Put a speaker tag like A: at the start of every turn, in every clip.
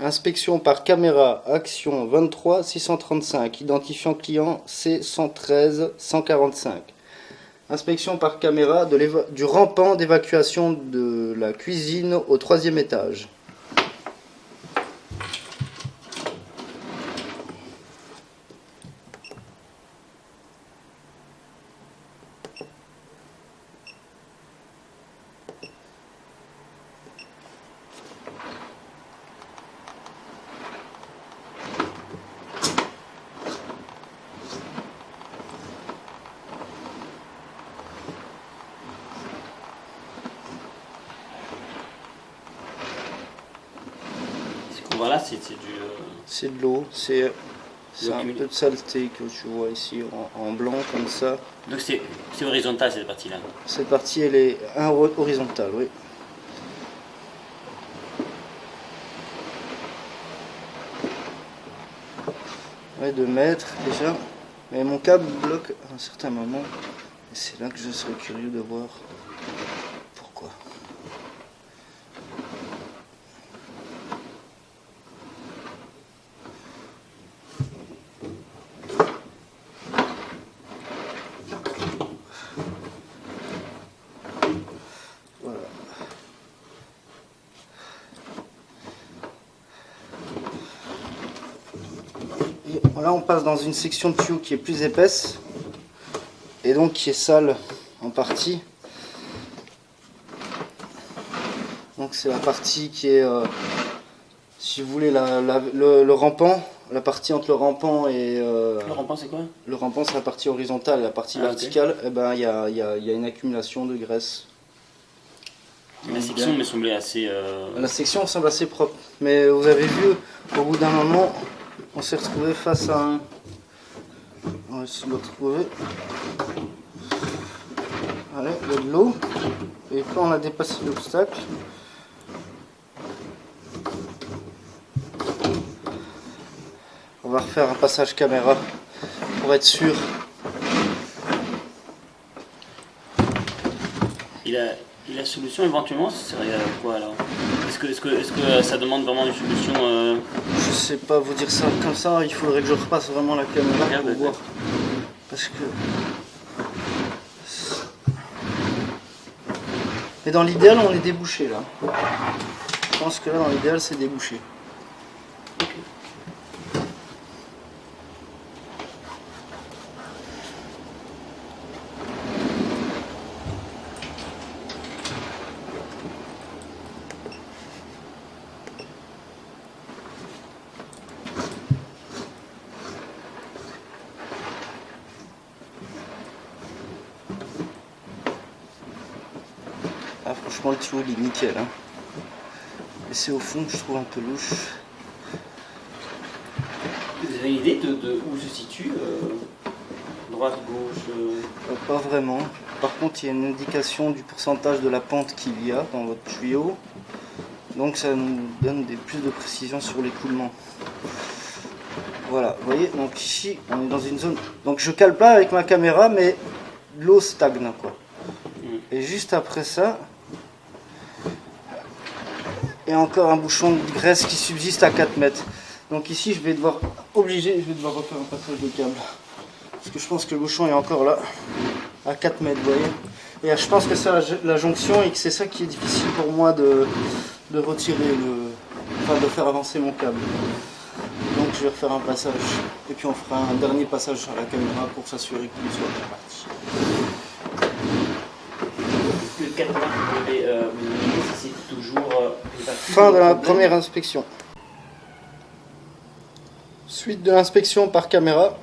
A: Inspection par caméra, action 23 635, identifiant client C113 145. Inspection par caméra du rampant d'évacuation de la cuisine au 3e étage.
B: Voilà, c'est du.
A: C'est de l'eau, c'est un peu de saleté que tu vois ici en blanc comme ça.
B: Donc c'est horizontal cette partie-là.
A: Cette partie elle est horizontale, oui. Ouais, 2 mètres déjà. Mais mon câble bloque à un certain moment. Et c'est là que je serais curieux de voir pourquoi. Voilà. Et là on passe dans une section de tuyau qui est plus épaisse et donc qui est sale en partie. Donc c'est la partie qui est, si vous voulez, le rampant, la partie entre le rampant et...
B: Le rampant c'est quoi?
A: Le rampant c'est la partie horizontale, la partie verticale, okay. Eh ben, y a une accumulation de graisse.
B: La section me semblait assez...
A: La section semble assez propre, mais vous avez vu, au bout d'un moment, on s'est retrouvé face à un... On va essayer de le retrouver. Allez, il y a de l'eau, et quand on a dépassé l'obstacle, on va refaire un passage caméra pour être sûr.
B: Et la solution éventuellement, ce serait quoi alors? Est-ce que ça demande vraiment une solution
A: Je sais pas vous dire ça comme ça, il faudrait que je repasse vraiment la caméra pour voir. Parce que... Mais dans l'idéal on est débouché là. Je pense que là dans l'idéal c'est débouché. Ah, franchement le tuyau il est nickel hein. Et c'est au fond que je trouve un peu louche.
B: Vous avez une idée de où se situe droite, gauche
A: Pas vraiment. Par contre il y a une indication du pourcentage de la pente qu'il y a dans votre tuyau. Donc ça nous donne plus de précision sur l'écoulement. Voilà, vous voyez, donc ici on est dans une zone. Donc je cale pas avec ma caméra mais l'eau stagne quoi. Et juste après ça, il y a encore un bouchon de graisse qui subsiste à 4 mètres. Donc ici je vais devoir refaire un passage de câble. Parce que je pense que le bouchon est encore là, à 4 mètres, vous voyez. Et je pense que c'est la jonction et que c'est ça qui est difficile pour moi de retirer enfin de faire avancer mon câble. Donc je vais refaire un passage. Et puis on fera un dernier passage sur la caméra pour s'assurer que tout soit bien parti.
B: Le 4 mètres, c'est toujours...
A: Fin de la première inspection. Suite de l'inspection par caméra.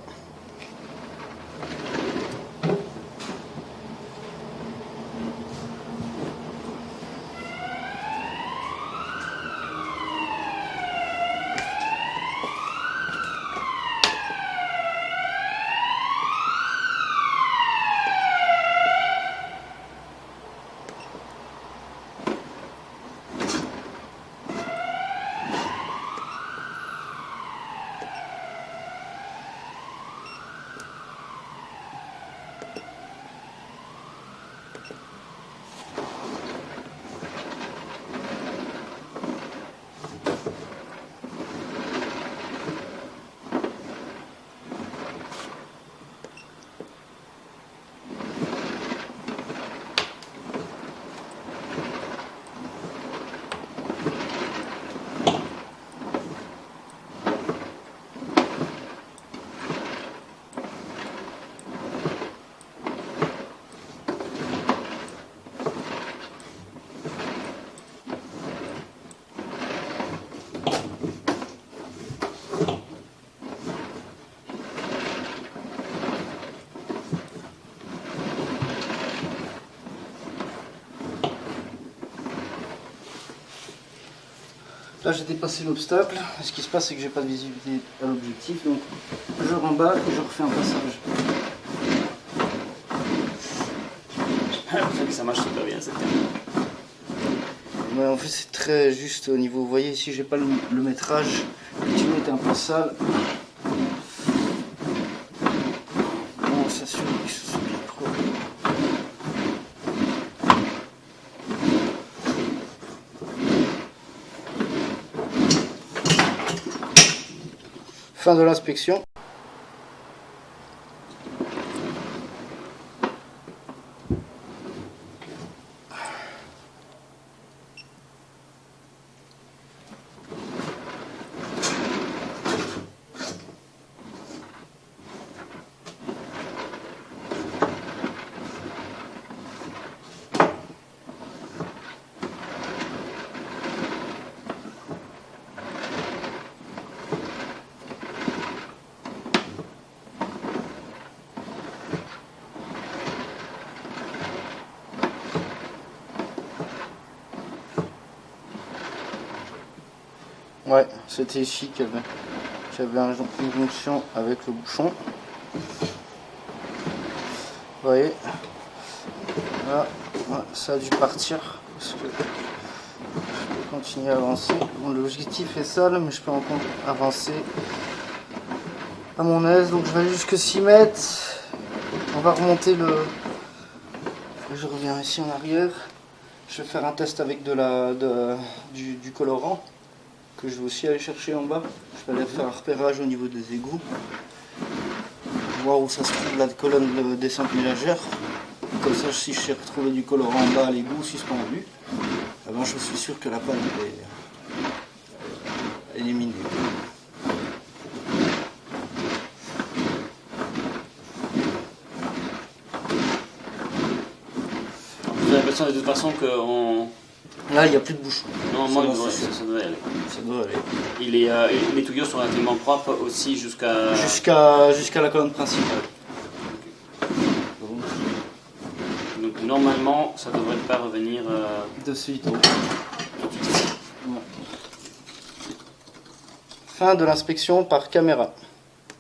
A: Là j'ai dépassé l'obstacle. Ce qui se passe c'est que j'ai pas de visibilité à l'objectif, donc je remballe et je refais un passage.
B: J'ai l'impression que ça marche super bien cette caméra.
A: Ouais, en fait c'est très juste au niveau, vous voyez ici j'ai pas le métrage, le tuyau était un peu sale. On s'assure que ce soit bien propre. Fin de l'inspection. Ouais, c'était ici qu'il y avait, une jonction avec le bouchon. Vous voyez, là, ouais, ça a dû partir parce que je peux continuer à avancer. Bon, l'objectif est sale, mais je peux encore avancer à mon aise. Donc je vais aller jusque 6 mètres. On va remonter le. Je reviens ici en arrière. Je vais faire un test avec du colorant, que je vais aussi aller chercher en bas. Je vais aller faire un repérage au niveau des égouts, voir où ça se trouve la colonne de descente ménagère. Comme ça, si je sais retrouver du colorant en bas à l'égout suspendu, avant je suis sûr que la panne est éliminée.
B: J'ai l'impression de toute façon qu'on...
A: Là, il n'y a plus de bouchon.
B: Normalement, ça devrait aller.
A: Ça doit aller.
B: Les tuyaux sont relativement propres aussi jusqu'à
A: Jusqu'à la colonne principale.
B: Donc normalement, ça ne devrait pas revenir
A: De suite.
B: tout de suite.
A: Fin de l'inspection par caméra.